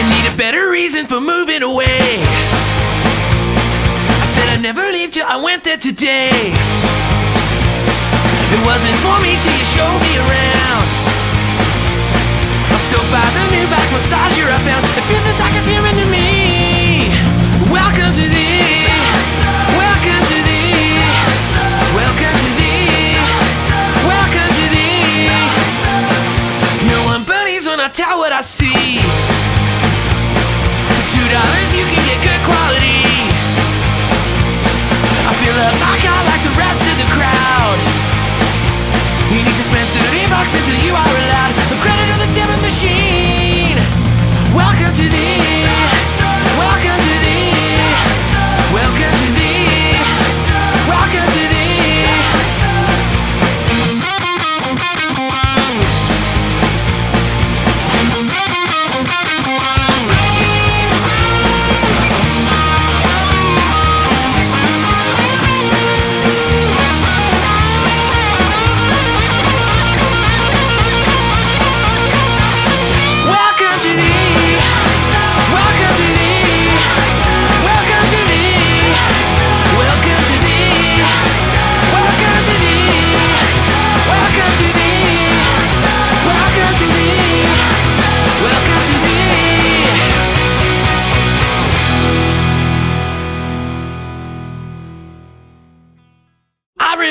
I need a better reason for moving away. I said I'd never leave till I went there today. It wasn't for me till you showed me around. I'm still by the new back massager I found. It feels as like it's human to me. Welcome to the, welcome to the, welcome to the, welcome to the. No one believes when I tell what I see. For $2 you can get good quality. I feel like I like the rest of the crowd. You need to spend $30 until you are allowed the credit of the debit machine. Welcome to the, welcome to the, welcome to the, welcome to the.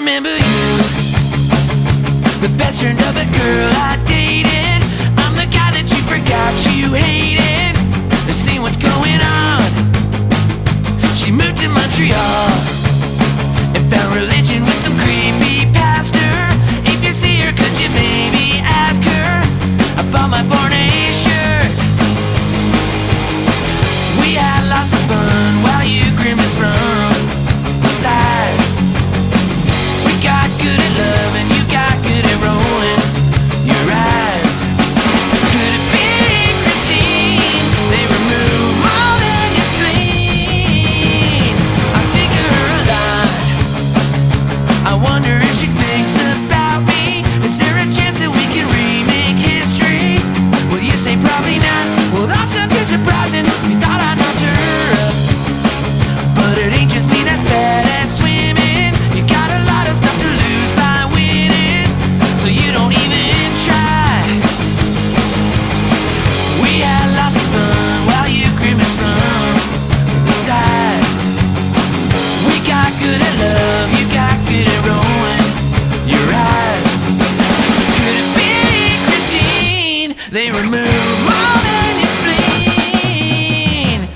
Remember you, the best friend of a girl I dated. I'm the guy that you forgot you hated. To see what's going on. She moved to Montreal and found religion with some creepy pastor. If you see her, could you maybe ask her about my Barney shirt? We had lots of fun while you grimaced from the sides. Good at love and you got good at rolling your eyes. Could it be Christine? They remove more than your spleen. I think of her a lot. I wonder if she thinks about me. Is there a chance that we can remake history? Well, you say probably not. Well, that's not too surprising. You thought I knocked her up, but it ain't just me that's bad at swimming. You got a lot of stuff to lose by winning, so you don't even try. We had lots of fun while you grimaced from the sides. We got good at love, you got good at rolling your eyes. Could it be Christine? They remove more than your spleen.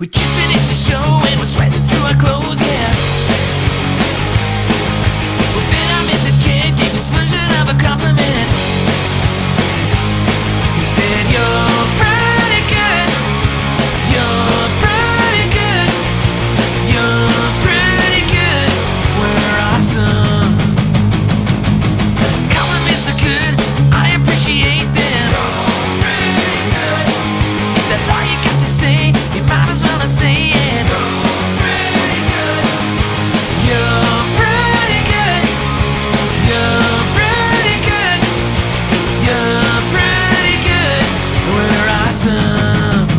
We just finished the show and we're sweating through our clothes, yeah. Well, then I met this kid, gave his version of a compliment. He said, you're pretty good. You're pretty good. You're pretty good. say, you might as well not say it. You're pretty good. You're pretty good. You're pretty good. We're awesome.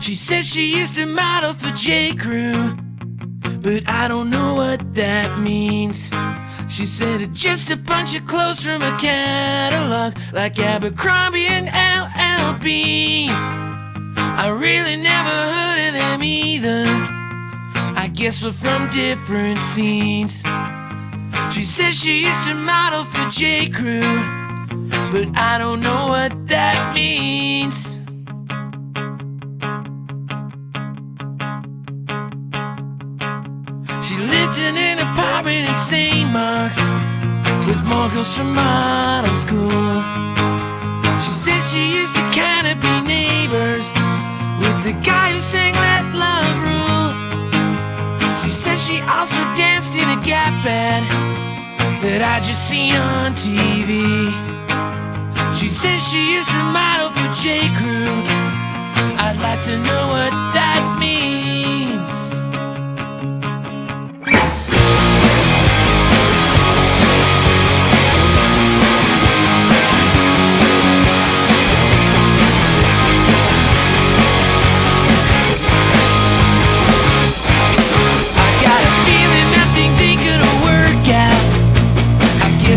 She says she used to model for J. Crew, but I don't know what that means. She said it's just a bunch of clothes from a catalog, like Abercrombie and LL Beans. I really never heard of them either. I guess we're from different scenes. She says she used to model for J. Crew, but I don't know what that means. She lived in an apartment in St. Mark's with more girls from model school. She says she used to kinda be neighbors with the guy who sang Let Love Rule. She says she also danced in a Gap ad that I just see on TV. She says she used to model for J. Crew. I'd like to know what that means.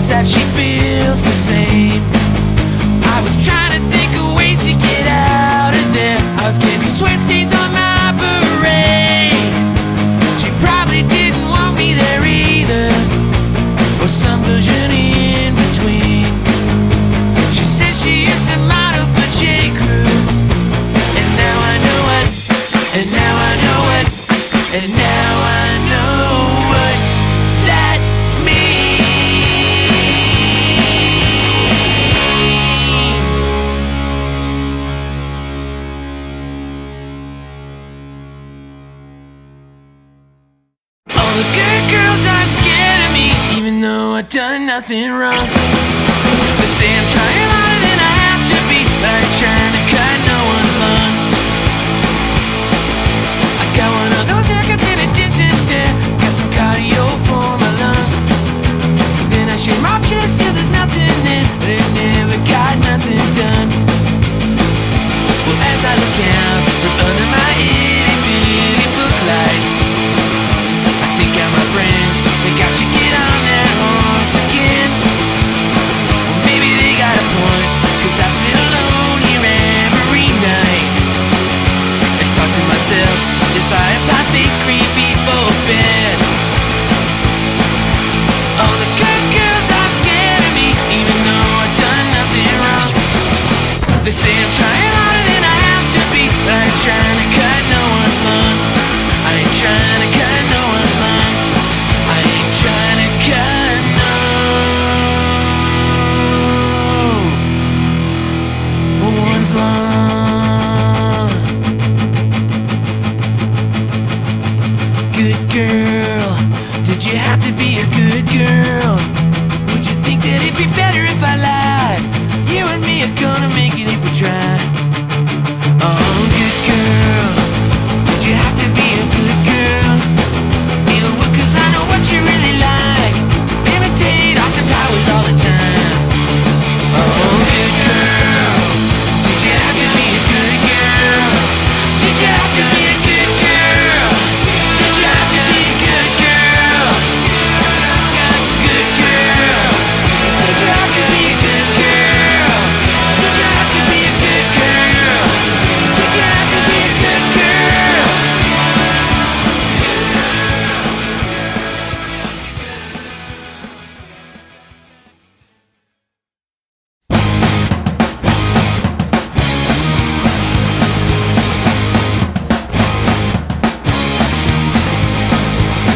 That she feels the same. I was trying to think of ways to get out of there. I was getting sweat stains on my beret. She probably didn't want me there either. done nothing wrong. They say I'm trying harder than I have to be, but I ain't trying to cut no one's lawn. I got one of those haircuts in a distant stare, got some cardio for my lungs. Then I shake my chest till there's nothing there, but it never got nothing done. Well, as I look out from under my itty bitty book light, I think out my brains, think I should get on that horse again. Well, maybe they got a point, 'cause I sit alone here every night and talk to myself as I apply face cream before bed. All the good girls are scared of me, even though I've done nothing wrong. They say I'm trying harder than I have to be, but I ain't trying to cut no one's lawn. I ain't trying to cut no one's lawn. I ain't trying to cut no one's lawn. Good girl, did you have to be a good girl? Would you think that it'd be better if I lied? You and me are gonna make it if we try. Oh, good girl, did you have to be a good girl? It'll work 'cause I know what you really like. Imitate Austin Powers all the time. Oh, good girl, did you have to be a good girl? Did you have to be a good girl? Did you have to be a good girl? Good girl, did you have to be a good girl? Did you have to be a good girl? Did you have to be a good girl?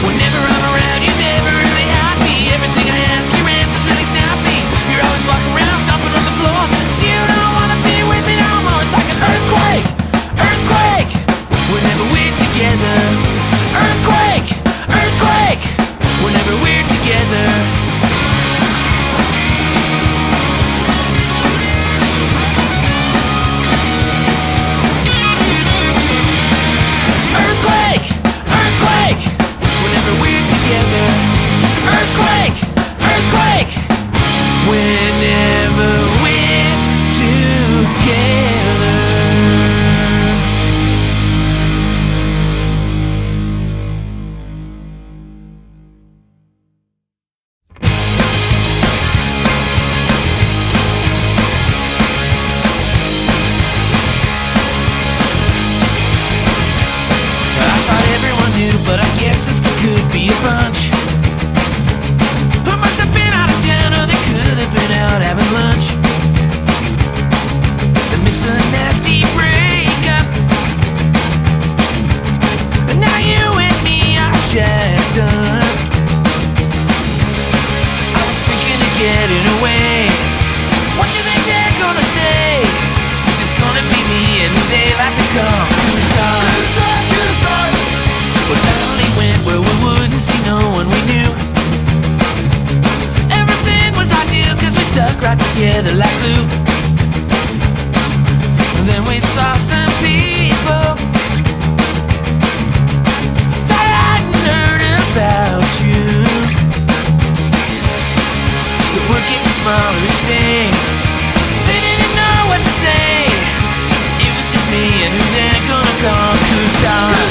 Whenever I'm around, you're never really happy. Everything I ask, your answer's really snappy. You're always walking around, stomping on the floor. So you don't wanna be with me no more. It's like an earthquake, earthquake. Whenever we're together, earthquake, earthquake. Whenever we're together. Earthquake, earthquake. Whenever we're together. Earthquake, earthquake. Whenever we're together. I thought everyone knew, but I guess this could be a bunch who must have been out of town, or they could have been out having lunch. They miss a nasty breakup, and now you and me are shacked up. I was thinking of getting away. What you think they're gonna say? It's just gonna be me and who they like to call Koo Stark. But finally went where we wouldn't see no one we knew. Everything was ideal 'cause we stuck right together like glue. And then we saw some people that I hadn't heard about you. The words getting smaller each day. They didn't know what to say. It was just me and who they're gonna call Koo Stark.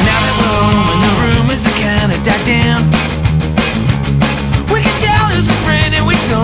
Now that we're home and the rumors are kinda died down, we can tell who's a friend and we don't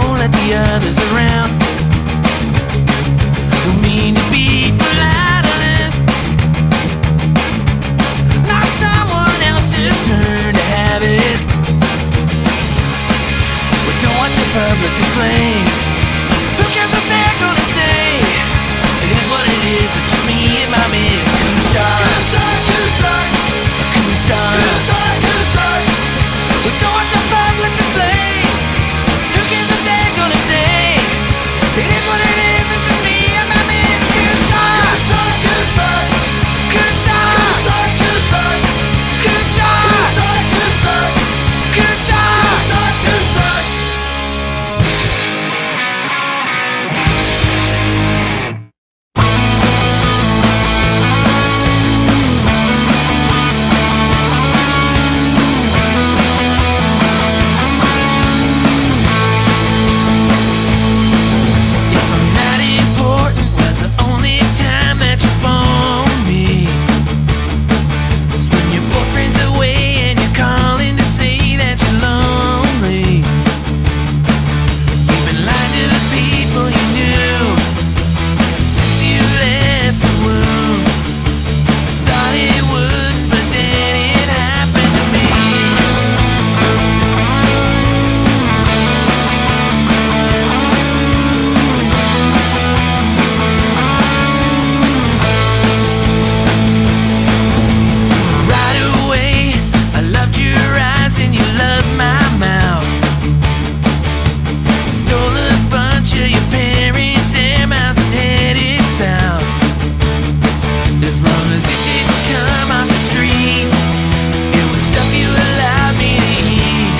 eyes and you love my mouth. Stole a bunch of your parents' hair miles and headed south. As long as it didn't come off the street, it was stuff you allowed me to eat.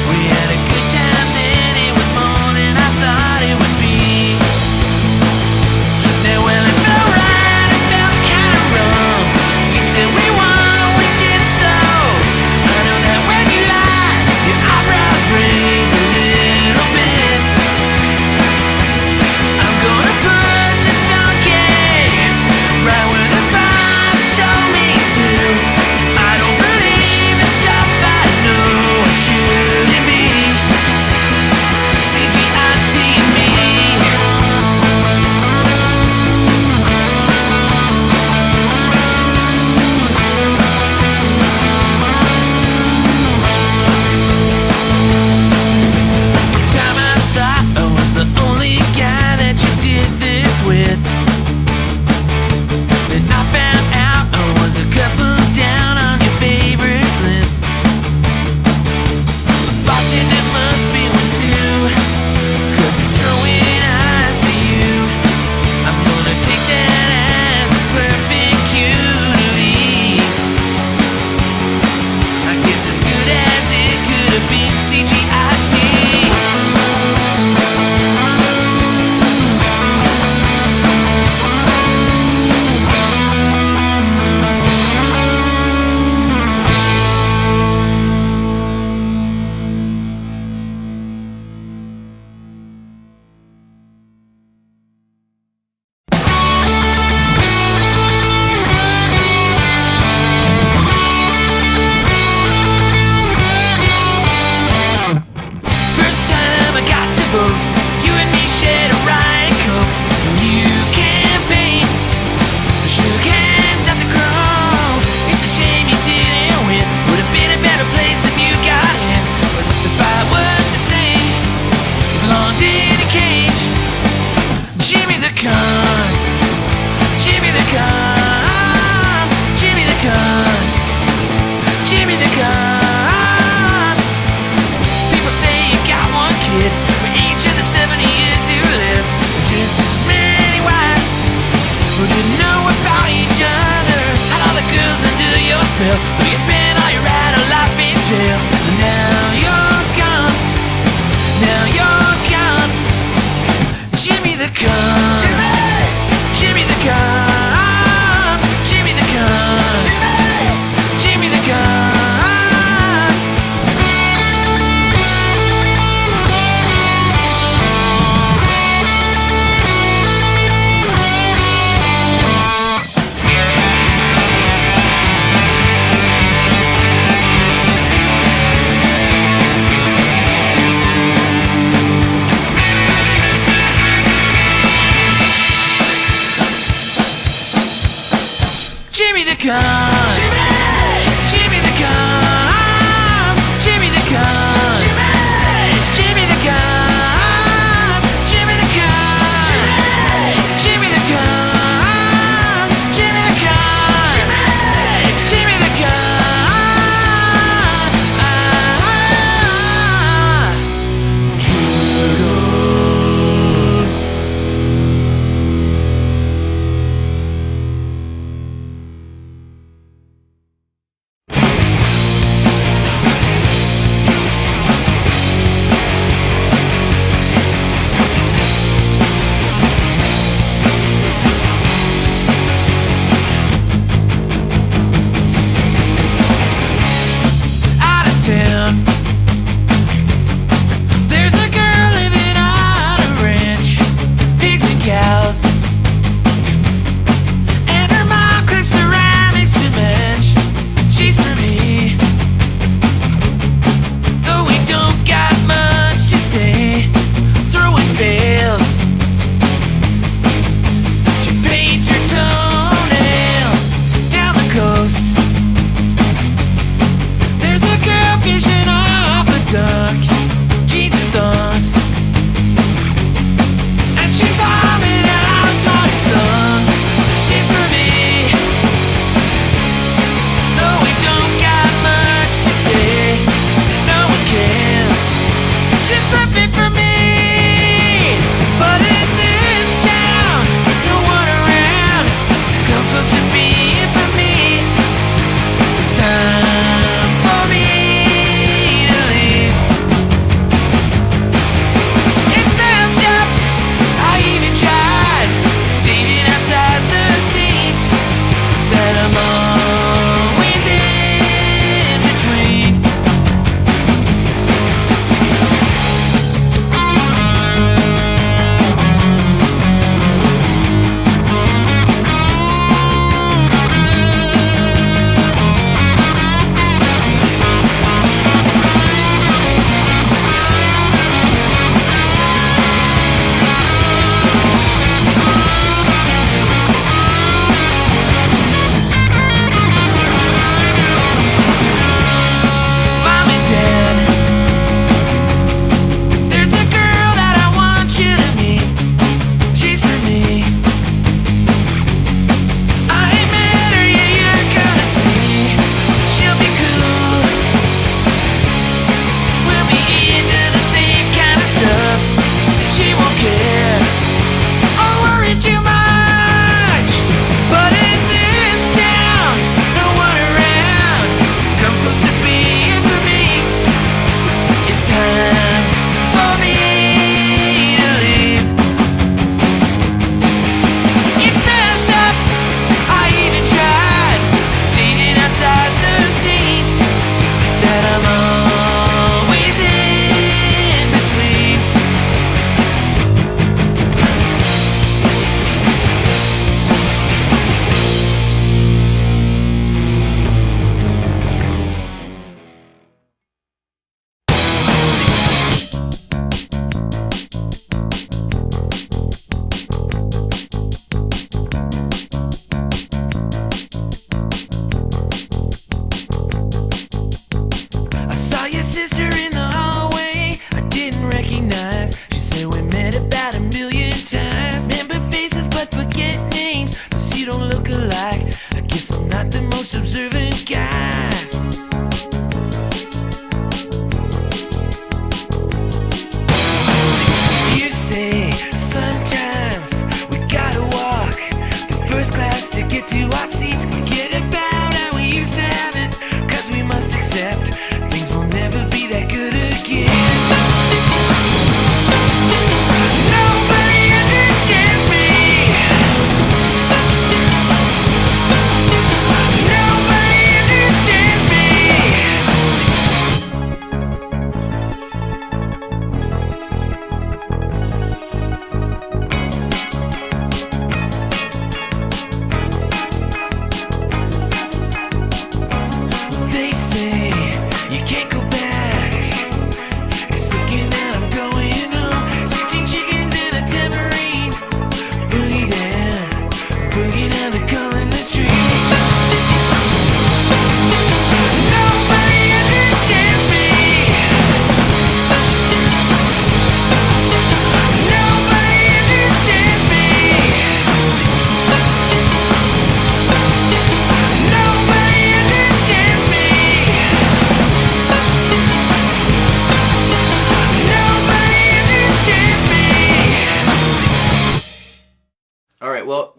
We had a good time then, it was more than I thought it would be. Now well, it felt right, it felt kinda wrong. You said we won, we did so. I know that when you lie, you're alright.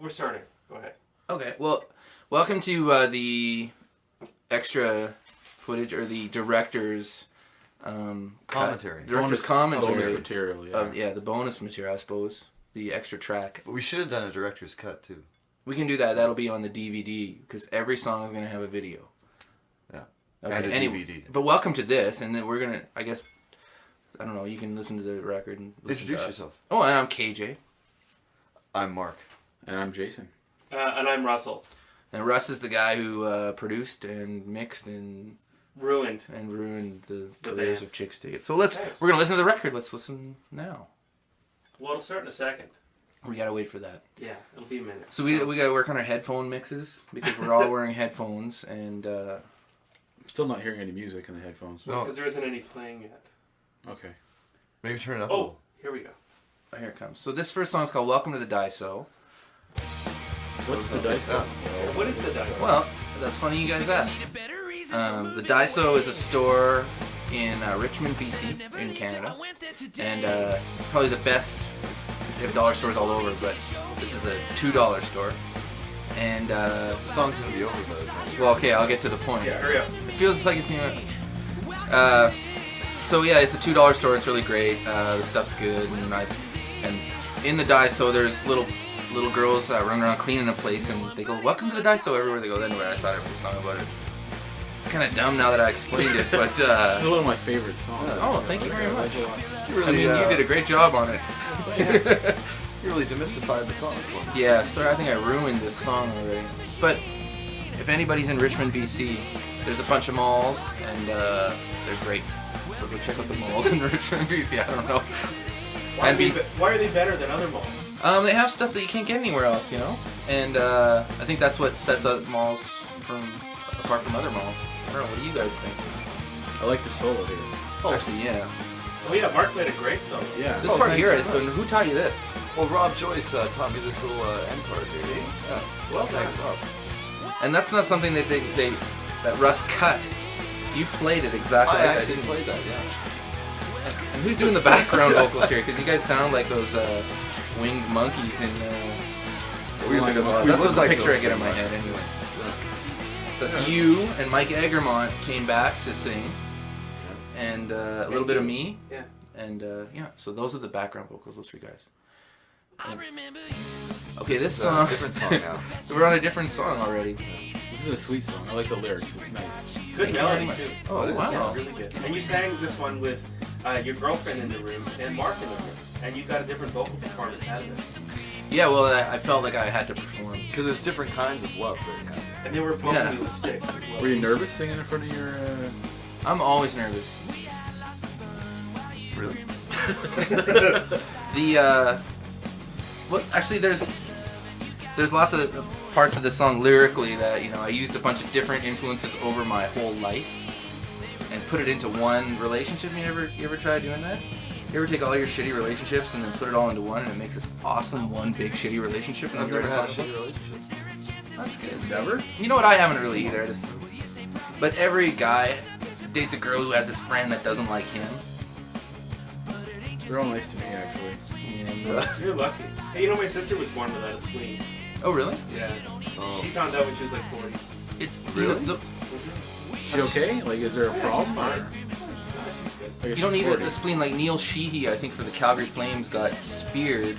We're starting. Go ahead. Okay, well, welcome to the extra footage, or the director's commentary. Director's commentary. Bonus material, yeah. The bonus material, I suppose. The extra track. But we should have done a director's cut, too. We can do that. That'll be on the DVD, because every song is going to have a video. Yeah. Okay, And a DVD. But welcome to this, and then we're going to, I guess, I don't know, you can listen to the record and Introduce yourself. Oh, and I'm KJ. I'm Mark. And I'm Jason. And I'm Russell. And Russ is the guy who produced and mixed and ruined the The careers band. of Chixdiggit. So we're gonna listen to the record. Let's listen now. Well, it'll start in a second. We gotta wait for that. Yeah, it'll be a minute. So we gotta work on our headphone mixes, because we're all wearing headphones, and I'm still not hearing any music in the headphones. No. Because there isn't any playing yet. Okay. Maybe turn it up. Oh, here we go. here it comes. So this first song is called "Welcome to the Daiso." What's the Daiso? What is the Daiso? Well, that's funny you guys ask. The Daiso is a store in Richmond, BC, in Canada, and it's probably the best. They have dollar stores all over, but this is a $2 store. And The song's going to be over by the time. well, okay, I'll get to the point. Yeah, hurry up. It feels like it's so yeah, it's a $2 store. It's really great. The stuff's good, and in the Daiso there's little girls running around cleaning a place, and they go, "Welcome to the Daiso" everywhere they go. Anyway, I thought I wrote a song about it. It's kind of dumb now that I explained it, but This is one of my favorite songs. oh, thank you very much. You really, You did a great job on it. You really demystified the song for me. Yeah, sorry, I think I ruined this song already. But if anybody's in Richmond, BC, there's a bunch of malls, and they're great. So go check out the malls in Richmond, BC. I don't know. Why are they better than other malls? They have stuff that you can't get anywhere else, you know? And I think that's what sets up malls apart from other malls. I don't know, what do you guys think? I like the solo here. Actually, yeah. Oh yeah, Mark played a great solo. Yeah. This part thanks here, very much. who taught you this? Well, Rob Joyce taught me this little end part here. Yeah. Well Thanks, done. Rob. And that's not something that that Russ cut. You played it exactly I like actually did. played that, yeah. And who's doing the background vocals here? Because you guys sound like those winged monkeys in Wizard of Oz. we That's look what the like picture I those get in my winged head monkeys. anyway. That's you and Mike Egermont came back to sing, and a little bit of me, Yeah. and yeah. So those are the background vocals. Those three guys. And- okay, this It's a song. different song now. So we're on a different song already. This is a sweet song. I like the lyrics. It's nice. Good Thank you melody very much. too. Oh, it is. Wow. Yeah, really good. And you sang this one with your girlfriend in the room and Mark in the room, and you got a different vocal performance out of it. Yeah, well, I felt like I had to perform. Because there's different kinds of love that you have. And they were poking Yeah. you with sticks as well. Were you nervous singing in front of your... I'm always nervous. Really? Well, actually, there's lots of parts of the song lyrically that, you know, I used a bunch of different influences over my whole life and put it into one relationship. You ever try doing that? You ever take all your shitty relationships and then put it all into one, and it makes this awesome one big shitty relationship? And I've then you never write had a song shitty relationship. about- That's good. Never? You know what? I haven't really either. But every guy dates a girl who has this friend that doesn't like him. They're all nice to me, actually. And, You're lucky. Hey, you know my sister was born without a spleen. oh, really? Yeah. Oh. She found out when she was like 40. It's Really? the- She okay? Like, is there a problem? she's fine. or- She's good. I guess You don't she's need 40. a spleen like Neil Sheehy, I think, for the Calgary Flames, got speared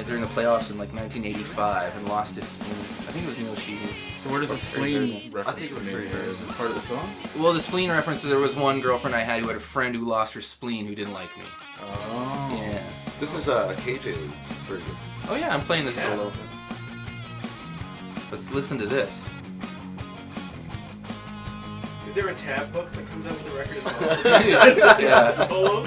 during the playoffs in like 1985 and lost his spleen. I think it was Neil Sheehy. So where does the spleen reference think it was come in pretty here? good. Is it part of the song? Well, the spleen reference, there was one girlfriend I had who had a friend who lost her spleen who didn't like me. Oh. Yeah. This is KJ loop. It's pretty good. Oh yeah, I'm playing this Yeah. solo. Let's listen to this. Is there a tab book that comes out with the record as well? Yeah. Solo?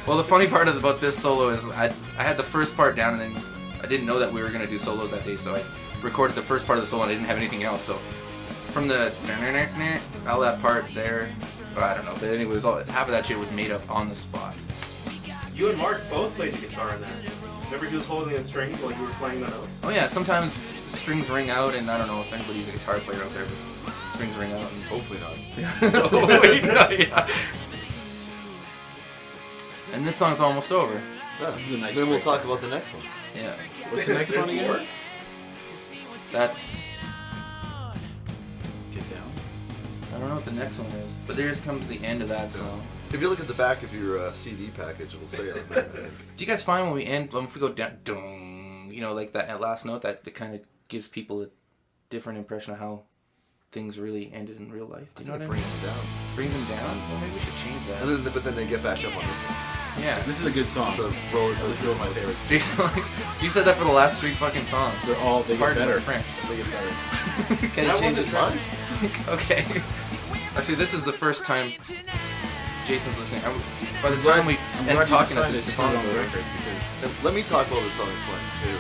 Well, the funny part about this solo is I had the first part down, and then I didn't know that we were going to do solos that day, so I recorded the first part of the solo and I didn't have anything else. So from the all that part there, well, I don't know, but anyways, half of that shit was made up on the spot. You and Mark both played the guitar in that. Remember he was holding the strings while you were playing the notes? Oh yeah, sometimes strings ring out, and I don't know if anybody's a guitar player out there, but strings ring out. And Hopefully not. Hopefully not, yeah. And this song's almost over. Yeah. This is a nice Then we'll break. talk about the next one. Yeah. What's the next one again? That's... Get down. I don't know what the next one is, but there just comes the end of that song. If you look at the back of your CD package, it'll say it on there, I think. Do you guys find when we end, if we go down, dong, you know, like that last note, that it kind of gives people a different impression of how things really ended in real life? Do you know what I mean? Brings it down. Brings them down? Well, maybe we should change that. And then, but then they get back up on this one. Yeah. This is a good song. It's a roller This is one of my favorites. Jason, like, you said that for the last 3 fucking songs. They get Pardon better. my French. They get better. Can That he change wasn't his mind? Okay. Actually, this is the first time Jason's listening. By the time we end talking about this, the song is on the over. record because Let me talk while the song is playing. Here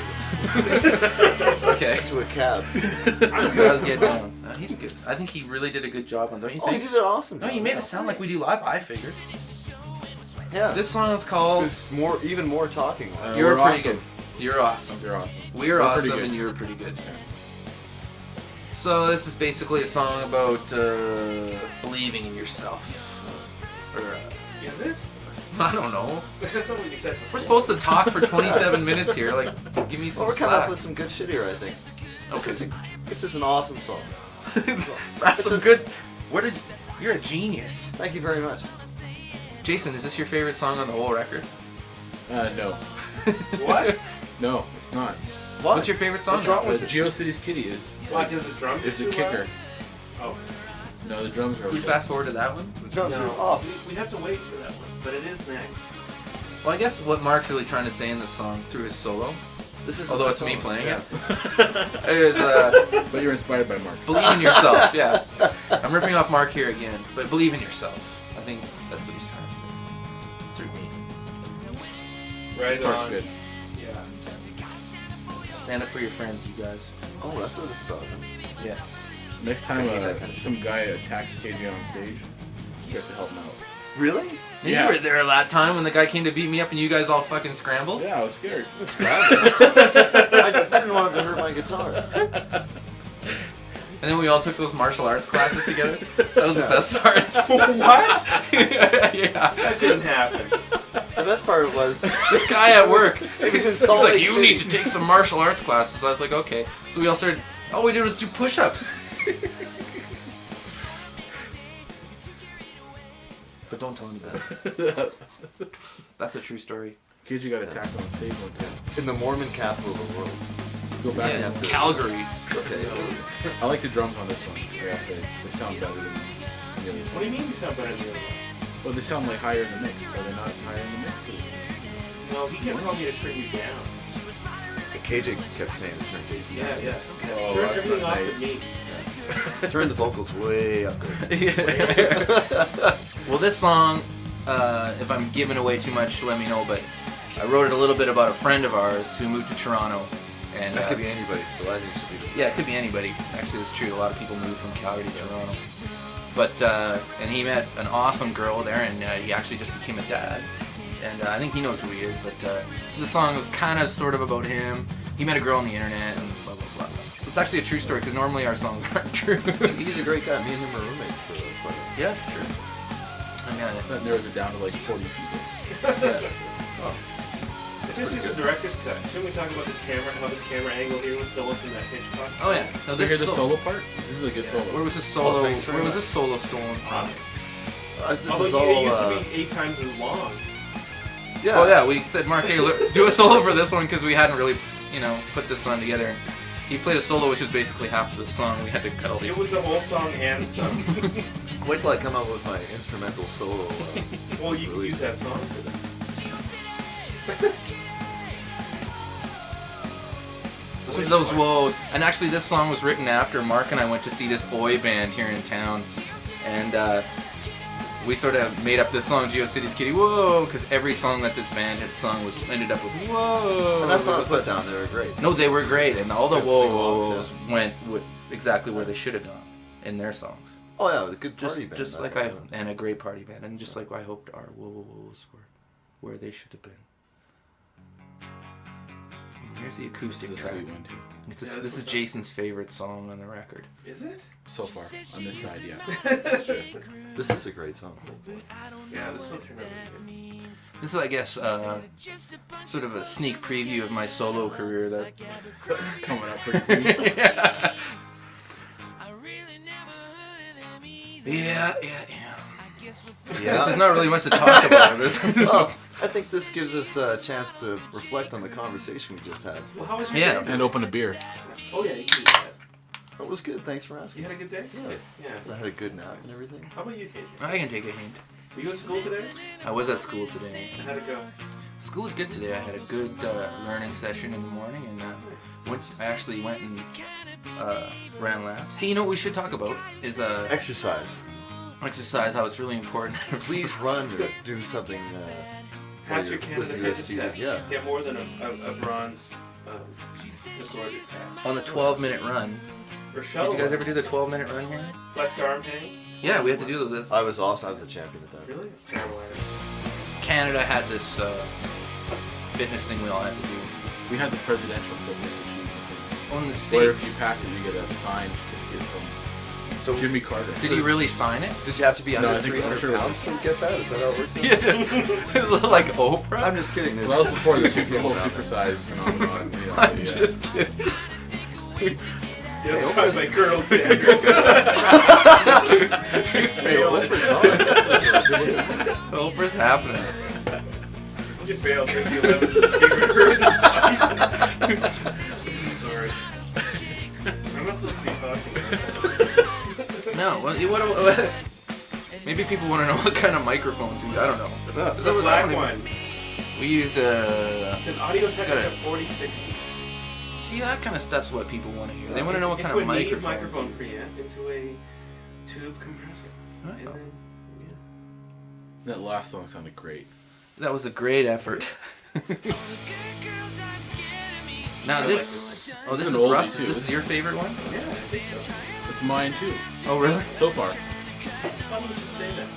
we go. Okay. To a cab. He does get down. He's good. I think he really did a good job on, don't you Oh, he think? did an awesome No, job. you made it sound like we do live, I figured. Yeah. This song is called There's even more talking. You're we're Pretty awesome. Good. You're awesome. You're awesome. We're We're awesome pretty good. and you're pretty good. So this is basically a song about believing in yourself. Or, Is it? I don't know. That's not what you said. We're supposed to talk for 27 minutes here. Like, give me some Well, we're coming up slack. with some good shit here, I think. Okay. This is an awesome song. That's some good... Where did... You're a genius. Thank you very much. Jason, is this your favorite song on the whole record? No. What? No, it's not. What? What's your favorite song? What's wrong with Geocities Kitty is What, did the drums is are the too kicker. loud? Oh. No, the drums are Can we okay. fast forward to that one? The drums No, are awesome. we'd have to wait for that one, but it is next. Well, I guess what Mark's really trying to say in this song through his solo, This is although a it's song. me playing Yeah. it, is But you're inspired by Mark. believe in yourself. Yeah. I'm ripping off Mark here again, but believe in yourself. I think that's what he's trying to say. Through me. Right Mark's on. good. Yeah. Stand up for your friends, you guys. Oh, that's what it's about. Huh? Yeah. Next time I hate that kind of some guy attacks KJ on stage, you have to help him out. Really? Yeah. You were there that time when the guy came to beat me up and you guys all fucking scrambled? Yeah, I was scared. I didn't want him to hurt my guitar. And then we all took those martial arts classes together. That was the best part. What? Yeah. That didn't happen. The best part was This guy at work, it was in he's Salt like, Lake you City. need to take some martial arts classes. So I was like, okay. So we all started, all we did was do push-ups. But don't tell anybody. That's a true story. KJ got attacked on stage one time. in the Mormon capital of the world. Go back. Yeah, and Calgary. Okay. I like the drums on this one. I gotta say, they sound better than the other What do you mean you sound better than the other one? Well, they sound like higher in the mix. Are they not as higher in the mix? No, he kept telling me to turn you down. KJ kept saying to turn Jason Yeah, down. yeah. Oh, Turn that's everything not off nice. at me. Turn the vocals way up there. Well, this song, if I'm giving away too much, let me know. But I wrote it a little bit about a friend of ours who moved to Toronto, and That could be anybody, so I think it should be. yeah, it could be anybody. Actually, that's true. A lot of people move from Calgary to Toronto. But and he met an awesome girl there, and he actually just became a dad. And I think he knows who he is. But so the song was kind of sort of about him. He met a girl on the internet, and blah blah blah. So it's actually a true story because normally our songs aren't true. He's a great guy. Me and him are roommates for quite a Yeah, it's true. I mean, That narrows it down to like 40 people. yeah. If this is a director's cut, shouldn't we talk about this camera, how this camera angle here was still up in that Hitchcock? Oh yeah. No, Did you hear the so- solo part? This is a good solo. Where was this solo? thanks very Where was much. this solo stolen from? Awesome. This Although is all. it used to be 8 times as long. Yeah. Oh yeah, we said Mark, hey, do a solo for this one because we hadn't really, put this song together. He played a solo, which was basically half of the song. We had to cut all these. It was the whole song and some. Wait till I come out with my instrumental solo. Well, you can use that song for that. This was those woes. And actually, this song was written after Mark and I went to see this Oi band here in town, and we sort of made up this song, Geocities Kitty, whoa, because every song that this band had sung was ended up with whoa. And that's It not a was put like- down. They were great. No, they were great, and all the Good sing-alongs, woes went exactly where they should have gone in their songs. Oh yeah, it was a good Just, party band. just that like one, and a great party band, and just like I hoped our woes were where they should have been. Here's the This acoustic is a track. sweet one too. This is Jason's favorite song on the record. Is it? So far, on this side, yeah. This is a great song. Yeah, this one turned out really good. This is, I guess, sort of a sneak preview of my solo career that Coming up pretty soon. Yeah. This is not really much to talk about. Well, I think this gives us a chance to reflect on the conversation we just had. Well, how was your Yeah. day? And open a beer. Oh, yeah, you can do that. It was good. Thanks for You asking. had a good day? Good. Yeah. I had a good nap and everything. How about you, KJ? I can take a hint. Were you at school today? I was at school today. How'd it go? School was good today. I had a good learning session in the morning, and I actually went and ran laps. Hey, you know what we should talk about is Exercise. exercise. How it's really important. Please run or do something. Pass your you're Canada listening to this fitness season. test. Yeah. Get more than a bronze disorder test. On the 12-minute run. Or shuttle. Did you guys ever do the 12-minute run here? Flexed arm hang? Yeah, we had to do this. I was awesome. I was a champion at that. Really? It's terrible at it. Canada had this fitness thing we all had to do. We had the presidential fitness achievement thing. On the Where if States. you pass it, you get a signed certificate from So Jimmy Carter. Did you really sign it? Did you have to be No, under I think 300 sure it pounds to get that? Is that how it works? It was like Oprah? I'm just kidding. There's Well, that was before the Super Bowl around supersize phenomenon. You know, I'm yeah. just kidding. Yes, signed by Colonel Sanders. Fail it. Oprah's happening. You failed for the 11th secret version. Sorry. I'm not supposed to be talking. No, what maybe people want to know what kind of microphones we I don't know. Is that The what black that one. We used It's an Audio got Technica a- 4060. see, that kind of stuff's what people want to hear. They want to know what kind of microphones. microphone preamp into a tube compressor. Oh. And then, yeah. That last song sounded great. That was a great effort. Now I this, like oh, this It's is an oldie, Russ. too. This is your favorite one? Yeah, I think so. It's mine too, Oh, really? so far. It's fun to just say that.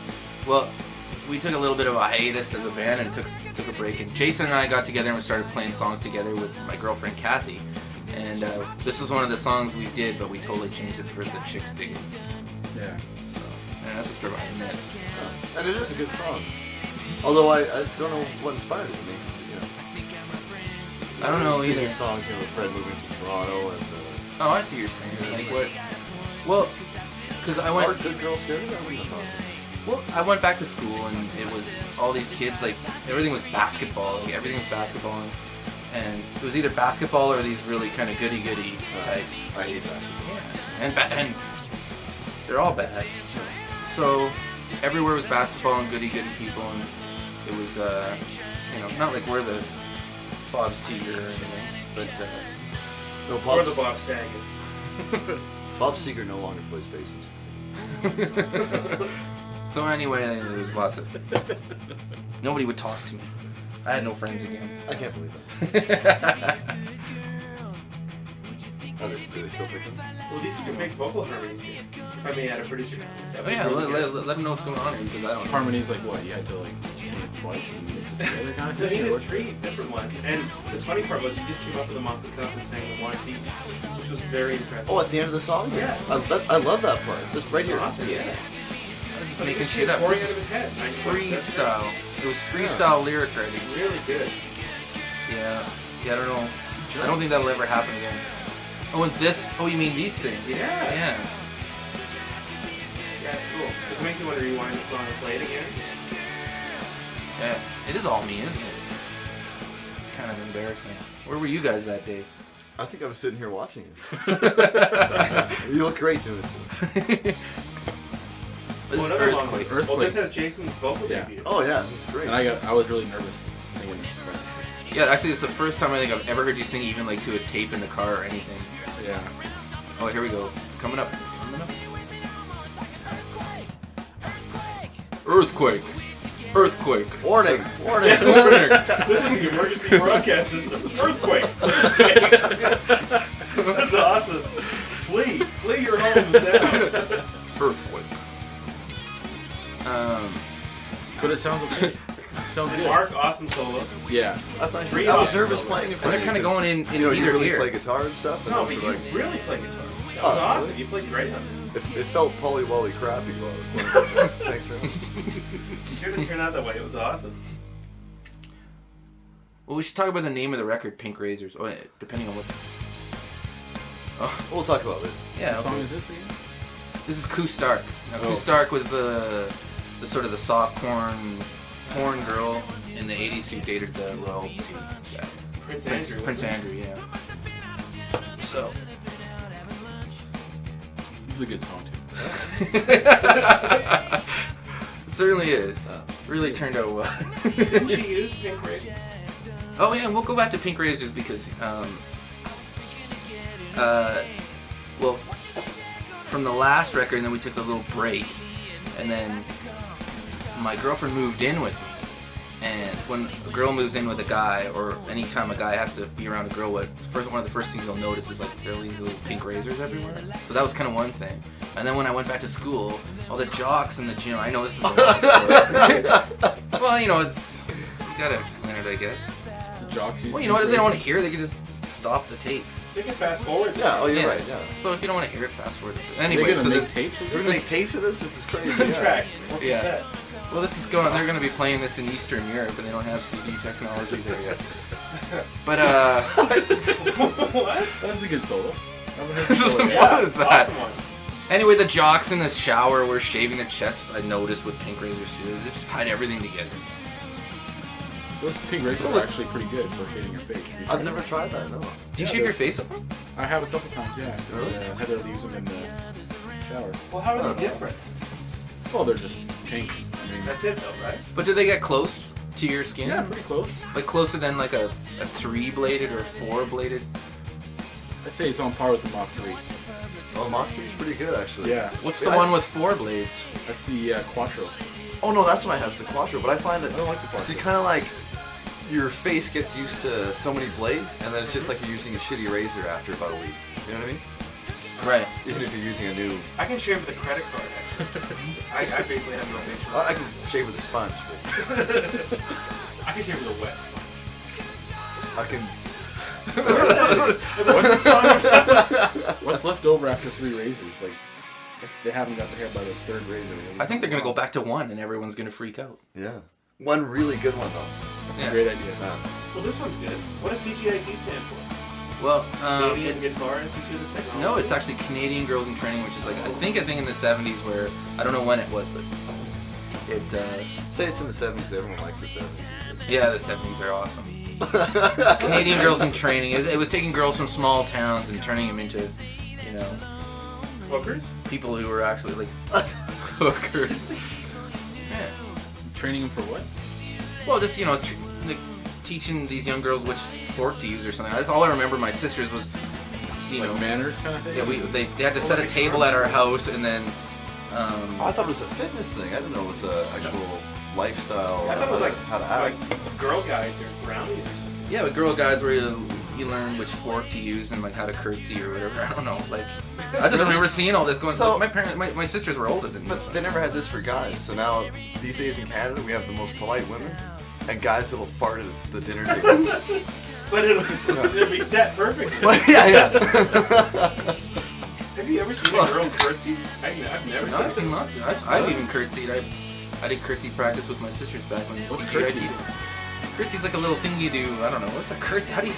Well, we took a little bit of a hiatus as a band and took a break. And Jason and I got together and we started playing songs together with my girlfriend Kathy. And this was one of the songs we did, but we totally changed it for the Chixdiggits. Yeah. So, and that's the story behind this. And it is a good song. Although I don't know what inspired it to me. You know, I don't know either. these songs, you know, Fred moving to Toronto and Oh, I see what you're saying. Like what? Well, because I Smart went. Good Girl Scared. I mean, that's awesome. Well, I went back to school and it was all these kids. Like everything was basketball. Like everything was basketball, and it was either basketball or these really kind of goody types. I hate that. Yeah, and they're all bad. So everywhere was basketball and goody people, and it was not like we're the Bob Seger or anything, but No, Or the Bob Saget. Bob Seger no longer plays bass in Chixdiggit. so anyway, there was lots of nobody would talk to me. I had no friends again. I can't believe that. Do they still pick them? Well, these are big vocal harmonies here. If I may add a producer comment. That Oh would yeah, really let good. them know what's going on here because I don't know. Harmony's like what? You had to like sing it twice and mix it together kind of No, thing? he or did what? 3 different ones. And the funny part was you just came up with them off the cuff and sang them once each, which was very impressive. Oh, at the end of the song? Yeah. I love that part. Just right here. Awesome, yeah. I was just So he making just shit up. pouring This out of is his head. Nice work. freestyle. It was freestyle lyric writing. Really good. Yeah, I don't know. I don't think that'll ever happen again. Oh, and this? Oh, you mean these things? Yeah. Yeah. Yeah, it's cool. This makes you want to rewind the song and play it again. Yeah. It is all me, isn't it? It's kind of embarrassing. Where were you guys that day? I think I was sitting here watching it. You look great doing it too. This Oh, another long earthquake. song. Well, this has Jason's vocal Yeah. debut. Oh yeah, this is great. And I was really nervous singing this. Yeah, actually, it's the first time I think I've ever heard you sing even like to a tape in the car or anything. Yeah. Oh, here we go. Coming up. Earthquake. Earthquake. Warning! Warning! This is the emergency broadcast system. Earthquake! That's awesome. Flee your homes now. Earthquake. But it sounds okay. Sounds And good. Mark, awesome solos. Yeah. That's nice. Three I was awesome nervous solos. playing in Well, front they're of kind you of 'cause, going in you know, either you really ear. play guitar and stuff. And No, those but are you like, really play guitar. That Oh, was awesome. really? You played great on it. it felt Polly Wally crappy while I was playing. Thanks, man. You didn't turn out that way. It was awesome. Well, we should talk about the name of the record, Pink Razors. Oh, depending on what. We'll talk about it. Yeah. What song Okay. is this again? This is Koo Stark. Now, Oh. Koo Stark was the sort of the soft porn girl in the 80s who dated the royalty guy. Prince Andrew. Prince Andrew, yeah. So. This is a good song too. It certainly is. Really turned out well. Didn't she use Pink Razor? Oh yeah, and we'll go back to Pink Razors because, well, from the last record, and then we took a little break, and then my girlfriend moved in with me. And when a girl moves in with a guy, or anytime a guy has to be around a girl, one of the first things you'll notice is like there are these little pink razors everywhere. So that was kind of one thing. And then when I went back to school, all the jocks in the gym. I know this is a long story. Well, you know, you gotta explain it, I guess. The jocks use Well, you know what? If they don't want to Pink hear, they can just stop the tape. They can fast forward. Yeah, oh, you're Yeah. right, yeah. So if you don't want to hear it, fast forward. Razors. Anyway, They're so gonna the, make tapes with We're it? gonna make tapes of this? This is crazy. Good Yeah. track. What Yeah. set? well, this is going. They're going to be playing this in Eastern Europe, and they don't have CD technology there yet. But What? That's a good solo. I haven't heard This the is solo the- yet. What is that? Awesome one. anyway, the jocks in the shower were shaving their chests. I noticed with Pink Razors too. It just tied everything together. Those pink razors are actually pretty good for shaving your face. Have you I've tried never them? tried that, no. Do you Yeah, shave your they're- face with them? I have a couple times, yeah. Really? Heather leaves them in the shower. Well, how are they different? Well, they're just pink. I mean, That's it, though, right? But do they get close to your skin? yeah, pretty close. Like closer than like a 3-bladed or 4-bladed? I'd say it's on par with the Mach 3. Oh, Mach 3's pretty good, actually. Yeah, What's the one with 4 blades? that's the Quattro. Oh, no, that's what I have. It's the Quattro. But I find that I don't like the Quattro. you kind of like, your face gets used to so many blades, and then it's just like you're using a shitty razor after about a week. You know what I mean? Right. Even if you're using a new... I can shave with a credit card, actually. I basically have no picture. I can shave with a sponge, but I can shave with a wet sponge. I can... What's left over after 3 razors? Like, if they haven't got their hair by the 3rd razor. I think they're gonna go back to 1, and everyone's gonna freak out. Yeah. One really good one, though. That's Yeah. a great idea. Well, this one's good. What does C.G.I.T stand for? Well, Canadian Guitar Institute of Technology? no, it's actually Canadian Girls in Training, which is like I think in the 70s, where I don't know when it was, but it. Say it's in the 70s. Everyone likes the 70s. Yeah, the 70s are awesome. Canadian Girls in Training. It was taking girls from small towns and turning them into, you know, Hookers? people who were actually like hookers. Yeah. Training them for what? Well, just you know, like, teaching these young girls which fork to use or something. That's all I remember. My sisters was, you Like know, manners kind of thing? yeah, they had to set a table at our house and then. I thought it was a fitness thing. I didn't know it was a actual lifestyle. I thought it was like, how to act. like Girl Guides or Brownies or something. Yeah, but Girl Guides where you learn which fork to use and like how to curtsy or whatever. I don't know. Like, I just remember seeing all this going. So- Like, my sisters were older than me. But so- they never had this for guys. So now, these days in Canada, we have the most polite women and guys that'll fart at the dinner table. But it'll be set perfectly. yeah. Have you ever seen a girl curtsy? I've never No, I've seen seen it. lots. I've even curtsied. I did curtsy practice with my sisters back when What's C.G.I.T. curtsy? Curtsy's like a little thing you do. I don't know. What's a curtsy? How do you?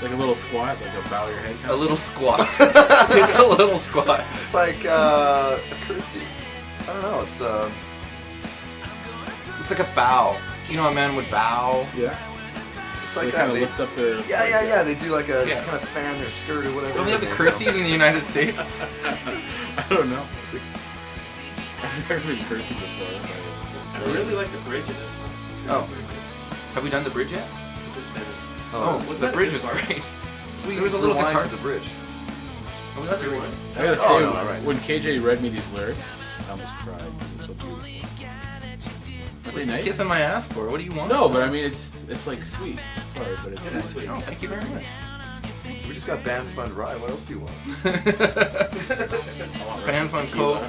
Like a little squat, like a bow your head kind A of little squat. It's a little squat. It's like a curtsy. I don't know. It's like a bow. You know, a man would bow. Yeah. It's They like kind that. of lift up their... Yeah. They do like a Yeah. just kind of fan their skirt or whatever. Don't we have the They- curtsies in the United States? I don't know. I've never been curtsy before. I really like the bridge of this song. Oh. Have we done the bridge yet? Just minute. Oh, wasn't the that a bridge good was part? great. Please There was a little rewind guitar. to the bridge. Oh, we got the Rewind. I gotta say, Oh, no, alright. when KJ read me these lyrics, I almost cried. It was so beautiful. What Pretty are you nice. kissing my ass for? What do you want? No, but I mean, it's like sweet. Sorry, but it's It kind is of sweet. Oh, thank you very much. We just got Band Fund Rye. What else do you want? Band Fun Coke.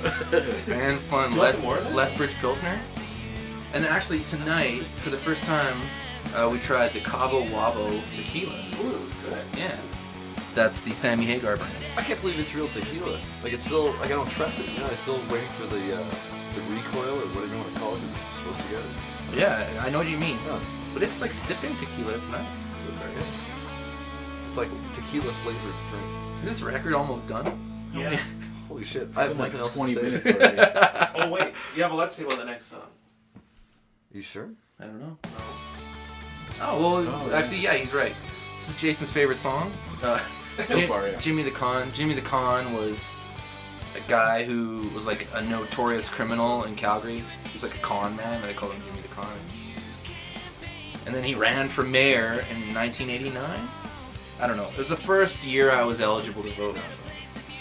Band Fun You want some more of that? Lethbridge Pilsner. And then actually tonight, for the first time, we tried the Cabo Wabo tequila. Ooh, it was good. Yeah. That's the Sammy Hagar brand. I can't believe it's real tequila. Like it's still, like I don't trust it. You know, I'm still waiting for the recoil or whatever you want to call it. It's supposed to get it. Yeah, I know what you mean. Yeah. But it's like sipping tequila. It's nice. It was very good. It's like tequila flavored drink. Is this record almost done? Yeah. Holy shit! I have Like nothing else 20 to say. minutes already. Oh wait, yeah, but let's see about the next song. You sure? I don't know. Oh, well, actually, yeah, he's right. This is Jason's favorite song. So far, yeah. Jimmy the Con. Jimmy the Con was a guy who was like a notorious criminal in Calgary. He was like a con man. They called him Jimmy the Con. And then he ran for mayor in 1989. I don't know. It was the first year I was eligible to vote.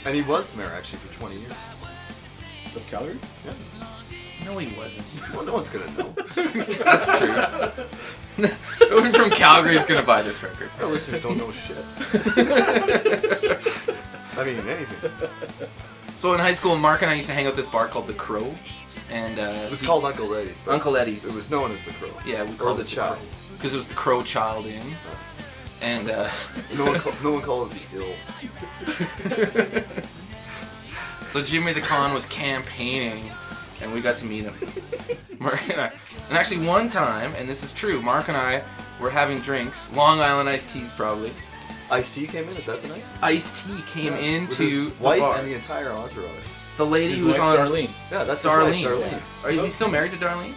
And he was mayor actually for 20 years. Of Calgary? Yeah. No, he wasn't. Well, no one's gonna know. That's true. No one from Calgary is gonna buy this record. Our listeners don't know shit. I mean, anything. So in high school, Mark and I used to hang out at this bar called The Crow, and It was called Uncle Eddie's. But Uncle Eddie's. It was known as the Crow. Yeah, we Or called the it Child. because it was the Crow Child Inn, and No one called it the Ill. so Jimmy the Con was campaigning, and we got to meet him. Mark and I, and actually one time, and this is true, Mark and I were having drinks, Long Island iced teas probably. Ice-T came in. Is that the night? Iced tea came With into his the wife bar. and the entire entourage. The lady His who was wife, on Darlene. Yeah, that's Darlene. his wife, Darlene. Or is he still married to Darlene?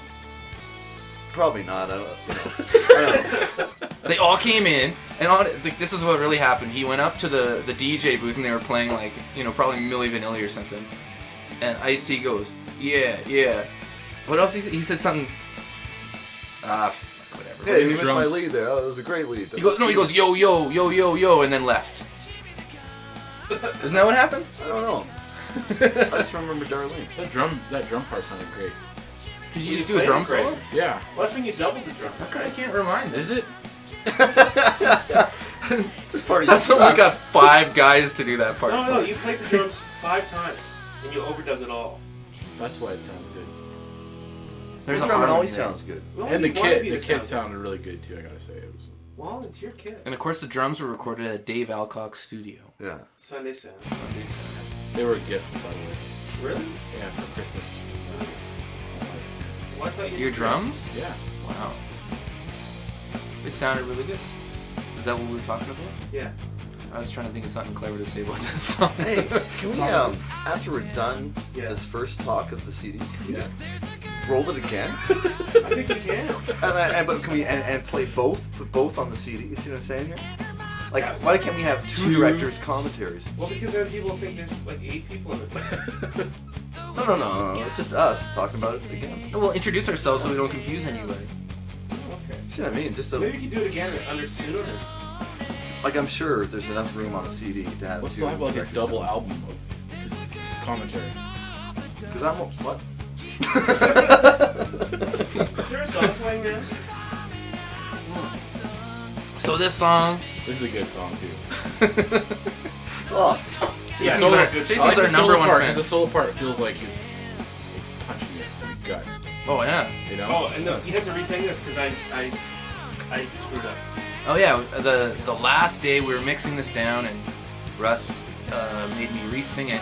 Probably not. I don't know. They all came in, and this is what really happened. He went up to the DJ booth, and they were playing like, probably Milli Vanilli or something. And Ice-T goes, yeah. What else? He said something. Whatever. Yeah, you missed my drums. lead there. Oh, it was a great lead. He goes, yo, and then left. Isn't that what happened? I don't know. I just remember Darlene. That drum part sounded great. Could you You just do a played drum it great. solo? Yeah. Well, that's when you double the drum. Okay, I can't remind. Is it? This party That's sucks. when we got 5 guys to do that part. No, you played the drums 5 times, and you overdubbed it all. That's why it sounded good. There's The a drum harmony always there. sounds good. We And the only wanted you kid to sound sounded really good too, I gotta say. It was good. Well, it's your kid. And of course, the drums were recorded at Dave Alcock's studio. Yeah. Sunday sound. they were a gift, by the way. Really? Yeah, for Christmas. Well, I thought you Your drums? Yeah. Wow. They sounded really good. Is that what we were talking about? Yeah. I was trying to think of something clever to say about this song. Hey, can we, after we're done Yeah. this first talk of the CD, can we just roll it again? I think we can. But can we and play both? Put both on the CD. You see what I'm saying here? Like, why can't we have two directors' commentaries? Well, because then people think there's like 8 people in it. No. It's just us talking about it again. We'll introduce ourselves so we don't confuse anybody. Okay. See what I mean? Just Maybe we could do it again under pseudonyms. like I'm sure there's enough room on the CD to have. Let's two have like a directors. double album of just commentary. Because I'm what? Is there a song playing now? So this song, This is a good song too. It's awesome. Yeah, Jason's these our, are good Jason's songs. our the number solo one part, fan. 'cause the solo part feels like it's punching you in the gut. Oh yeah. You know? Oh, and no, you have to re-sing this because I screwed up. Oh yeah. The last day we were mixing this down, and Russ made me re-sing it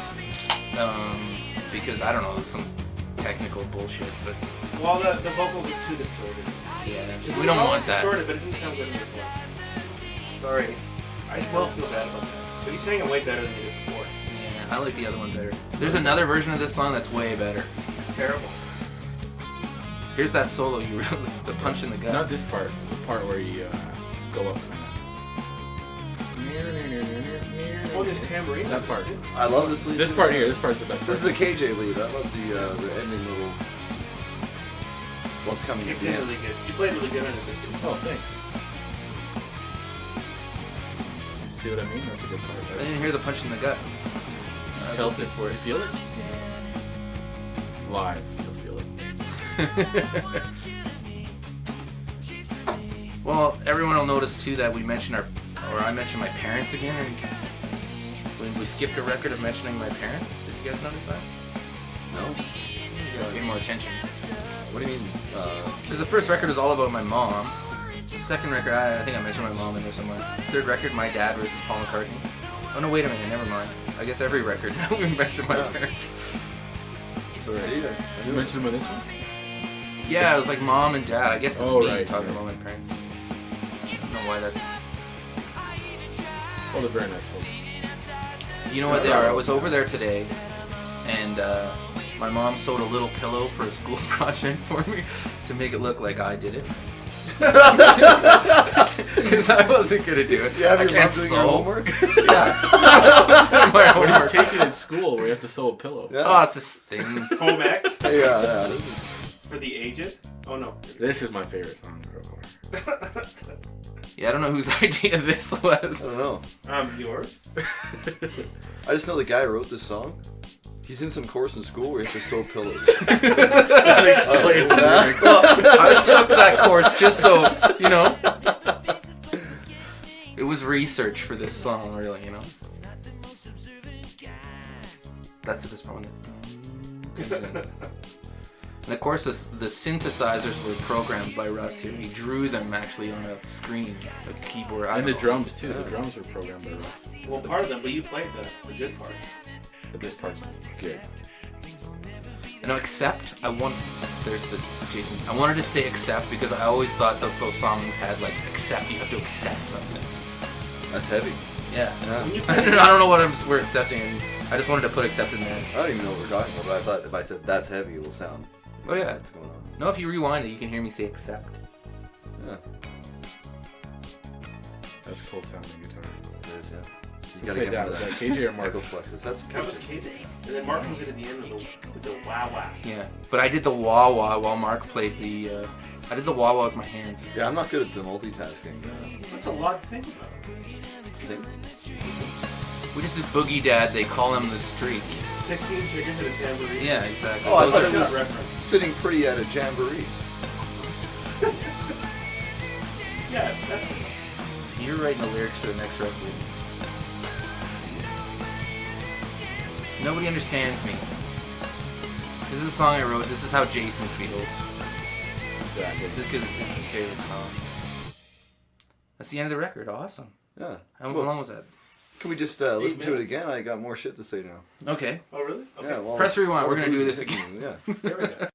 because I don't know, there's some technical bullshit, but Well, the vocals are too distorted. yeah, It we was don't always want that. distorted, but it didn't sound good in this one. Sorry. I still feel bad about that. But he sang it way better than he did before. Yeah, I like the other one better. There's another version of this song that's way better. It's terrible. Here's that solo you really, the punch in the gut. Not this part. The part where you go up. Oh, there's tambourine. That part. too. I love this lead. This part here. This part's the best part. This is a KJ lead. I love the ending little. What's coming at It's the end. really good. You played really good on it this time. Oh, thanks. See what I mean? That's a good part. I didn't hear the punch in the gut. I was Felt listening it. for You feel it? Live, you'll feel it. Well, everyone will notice too that we mentioned I mentioned my parents again, and when we skipped a record of mentioning my parents. Did you guys notice that? No. Pay more attention. What do you mean? Because the first record was all about my mom. The second record, I think I mentioned my mom in there somewhere. Third record, my dad versus Paul McCartney. Oh no, wait a minute, never mind. I guess every record now we mention my parents. Sorry. See, Did you mention them on this one? Yeah, it was like mom and dad. I guess it's Oh, me right, talking yeah. about my parents. I don't know why that's... Oh, they're very nice folks. You know what they are? I was over there today, and my mom sewed a little pillow for a school project for me to make it look like I did it. Because I wasn't gonna do it. Yeah, have I your mom can't doing sew. your homework? Yeah. My What do you homework. take it in school where you have to sew a pillow? Yeah. Oh, it's this thing. Home ec Yeah. This is... for the aged. Oh no. This is my favorite song. Yeah, I don't know whose idea this was. I don't know. Yours. I just know the guy who wrote this song. He's in some course in school where he has to sew pillows. That explains the lyrics. Well, I took that course just so, you know. It was research for this song, really, you know. That's the best moment. And of course, the synthesizers were programmed by Russ here. He drew them actually on a screen, a keyboard. I And the don't know. drums too. The drums were programmed by Russ. Well, part of them, but you played the good parts. But this part's good. You know, except I want. There's the Jason. I wanted to say except because I always thought that those songs had like accept. You have to accept something. That's heavy. Yeah. Yeah. I don't know what we're accepting. I just wanted to put accept in there. I don't even know what we're talking about, but I thought if I said that's heavy, it will sound. Oh yeah. What's going on? No, if you rewind it, you can hear me say accept. Yeah. That's cool sounding guitar. It is, yeah. You Who gotta played get that? one of Was that KJ or Mark? Michael flexes. That's That was KJ. And then Mark comes in at the end with the wow wow. Yeah. But I did the wah wah while Mark played the. I did the wah wah with my hands. Yeah, I'm not good at the multitasking. That's a lot to think about. We just did Boogie Dad. They call him the Streak. 16 chickens and a tambourine. Yeah, exactly. Oh, I Those thought are- it was reference. sitting pretty at a jamboree. Yeah, that's it. You're writing the lyrics for the next record. Nobody understands me. This is a song I wrote. This is how Jason feels. Exactly. It's his favorite song. That's the end of the record. Awesome. Yeah. How Well, long was that? Can we just listen to it minutes. again? I got more shit to say now. Okay. Oh, really? Okay. Press rewind. all We're the gonna do blues this is again. hitting, Yeah. There we go.